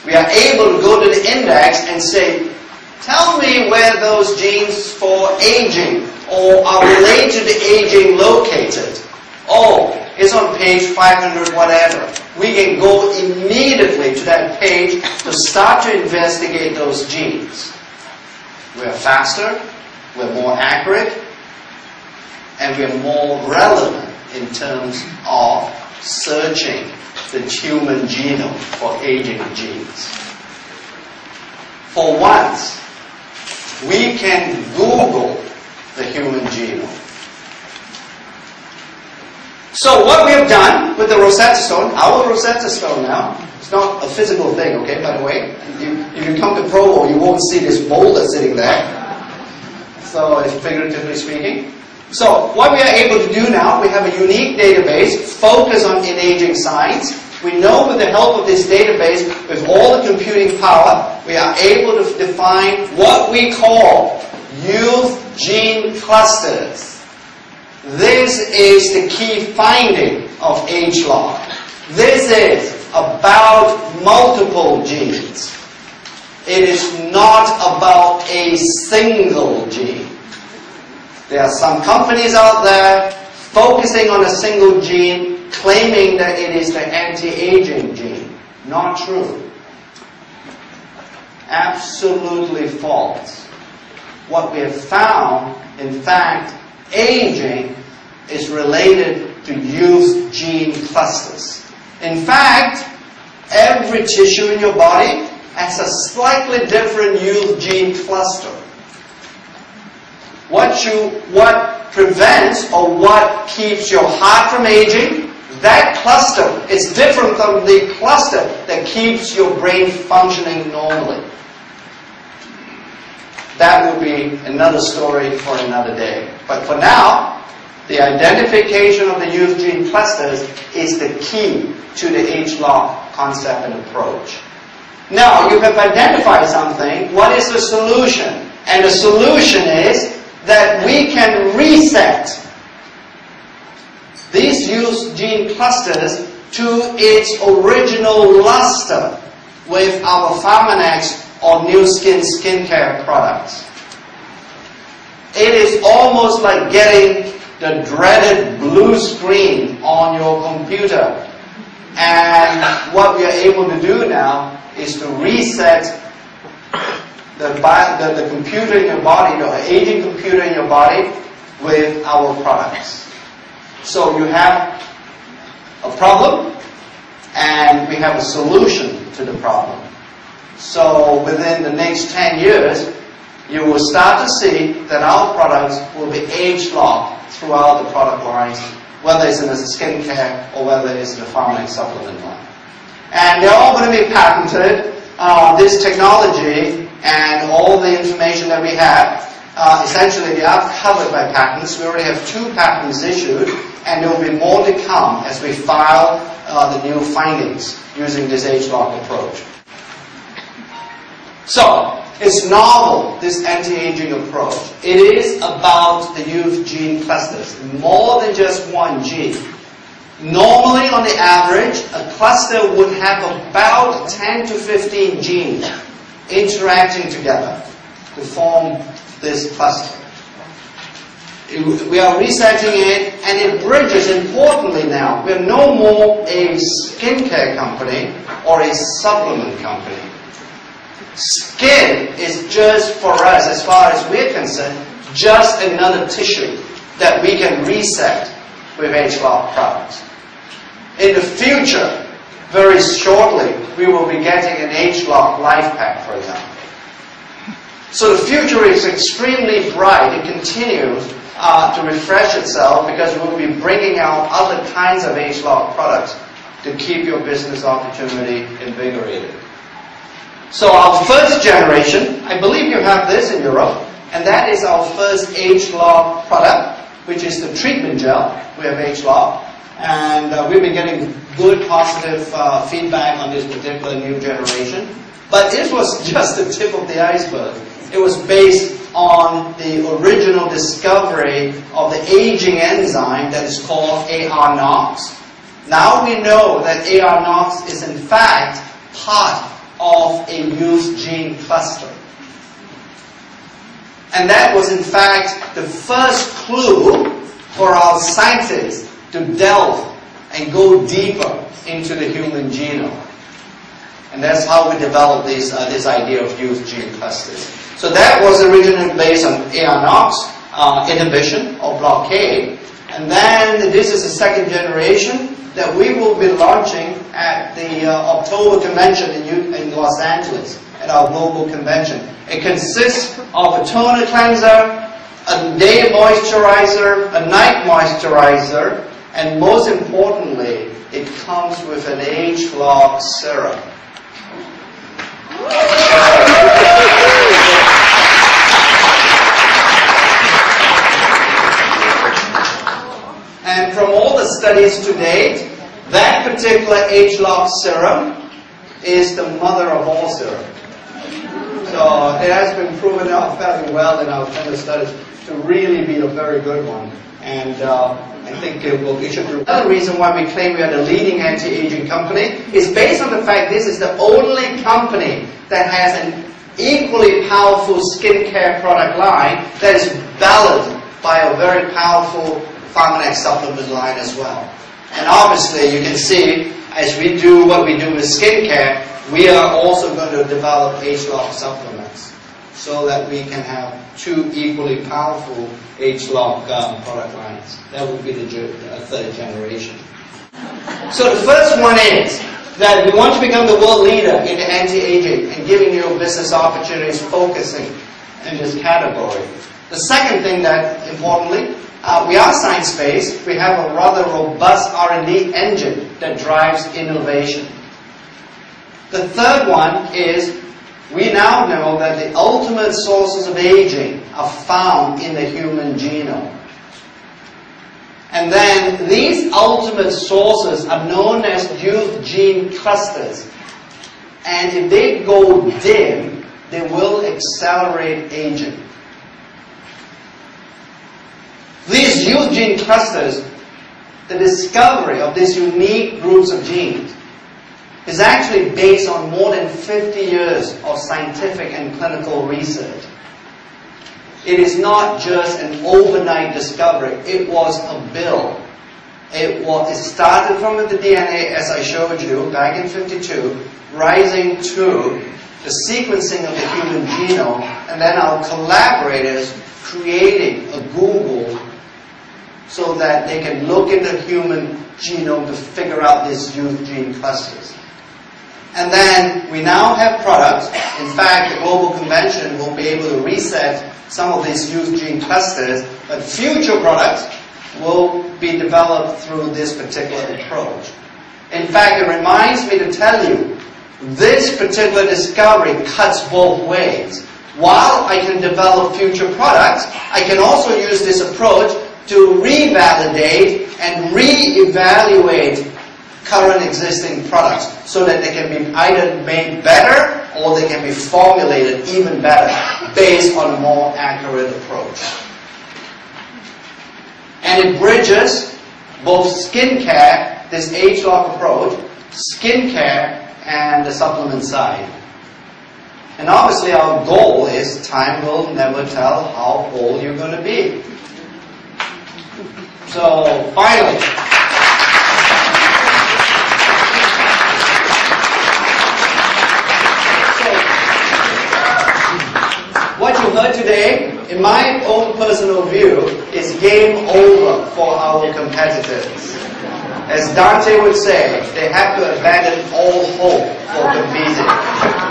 we are able to go to the index and say, tell me where those genes for aging or are related to aging located. Oh, it's on page 500 whatever. We can go immediately to that page to start to investigate those genes. We're faster, we're more accurate, and we're more relevant in terms of searching the human genome for aging genes. For once, we can Google the human genome. So what we have done with the Rosetta Stone, our Rosetta Stone now, it's not a physical thing, okay, by the way. If you come to Provo, you won't see this boulder sitting there. So it's figuratively speaking. So what we are able to do now, we have a unique database focused on in-aging science. We know with the help of this database, with all the computing power, we are able to define what we call youth gene clusters. This is the key finding of Ageloc. This is about multiple genes. It is not about a single gene. There are some companies out there focusing on a single gene, claiming that it is the anti-aging gene. Not true. Absolutely false. What we have found, in fact, aging is related to youth gene clusters. In fact, every tissue in your body has a slightly different youth gene cluster. What prevents or what keeps your heart from aging, that cluster is different from the cluster that keeps your brain functioning normally. That will be another story for another day. But for now, the identification of the youth gene clusters is the key to the Ageloc concept and approach. Now, you have identified something. What is the solution? And the solution is that we can reset these youth gene clusters to its original luster with our Pharmanex or New Skin skincare products. It is almost like getting the dreaded blue screen on your computer. And what we are able to do now is to reset the computer in your body, the aging computer in your body, with our products. So you have a problem, and we have a solution to the problem. So within the next 10 years, you will start to see that our products will be Ageloc throughout the product lines, whether it's in the skincare or whether it's in the Pharmanex supplement line. And they're all going to be patented. This technology and all the information that we have, essentially they are covered by patents. We already have 2 patents issued, and there will be more to come as we file the new findings using this Ageloc approach. So, it's novel, this anti-aging approach. It is about the youth gene clusters, more than just one gene. Normally, on the average, a cluster would have about 10 to 15 genes interacting together to form this cluster. We are resetting it, and it bridges, importantly now, we're no more a skincare company or a supplement company. Skin is just, for us, as far as we're concerned, just another tissue that we can reset with Ageloc products. In the future, very shortly, we will be getting an Ageloc Life Pack, for example. So the future is extremely bright. It continues to refresh itself because we'll be bringing out other kinds of Ageloc products to keep your business opportunity invigorated. So our first generation, I believe you have this in Europe, and that is our first Ageloc product, which is the treatment gel. We have Ageloc, and we've been getting good positive feedback on this particular new generation. But it was just the tip of the iceberg. It was based on the original discovery of the aging enzyme that is called AR-NOX. Now we know that AR-NOX is in fact part of a youth gene cluster. And that was in fact the first clue for our scientists to delve and go deeper into the human genome. And that's how we developed this idea of youth gene clusters. So that was originally based on Ageloc inhibition or blockade. And then this is the second generation that we will be launching at the October convention in Los Angeles, at our global convention. It consists of a toner cleanser, a day moisturizer, a night moisturizer, and most importantly, it comes with an Ageloc serum. And from all the studies to date, that particular Ageloc serum is the mother of all serum. So it has been proven out fairly well in our clinical studies to really be a very good one. And I think it should be. Another reason why we claim we are the leading anti-aging company is based on the fact this is the only company that has an equally powerful skincare product line that is balanced by a very powerful Pharmanex supplement line as well. And obviously you can see as we do what we do with skincare, we are also going to develop Ageloc supplements so that we can have two equally powerful Ageloc product lines. That will be the third generation. So the first one is that we want to become the world leader in anti-aging and giving you business opportunities focusing in this category. The second thing that, importantly, we are science-based. We have a rather robust R&D engine that drives innovation. The third one is we now know that the ultimate sources of aging are found in the human genome. And then these ultimate sources are known as youth gene clusters. And if they go dim, they will accelerate aging. These youth gene clusters, the discovery of these unique groups of genes, is actually based on more than 50 years of scientific and clinical research. It is not just an overnight discovery. It was a build. It started from the DNA, as I showed you, back in 52, rising to the sequencing of the human genome, and then our collaborators creating a Google so that they can look in the human genome to figure out these youth gene clusters. And then we now have products. In fact, the global convention will be able to reset some of these youth gene clusters, but future products will be developed through this particular approach. In fact, it reminds me to tell you, this particular discovery cuts both ways. While I can develop future products, I can also use this approach to revalidate and re-evaluate current existing products so that they can be either made better or they can be formulated even better based on a more accurate approach. And it bridges both skincare, this Ageloc approach, skincare and the supplement side. And obviously our goal is time will never tell how old you're going to be. So finally, what you heard today, in my own personal view, is game over for our competitors. As Dante would say, they have to abandon all hope for competing.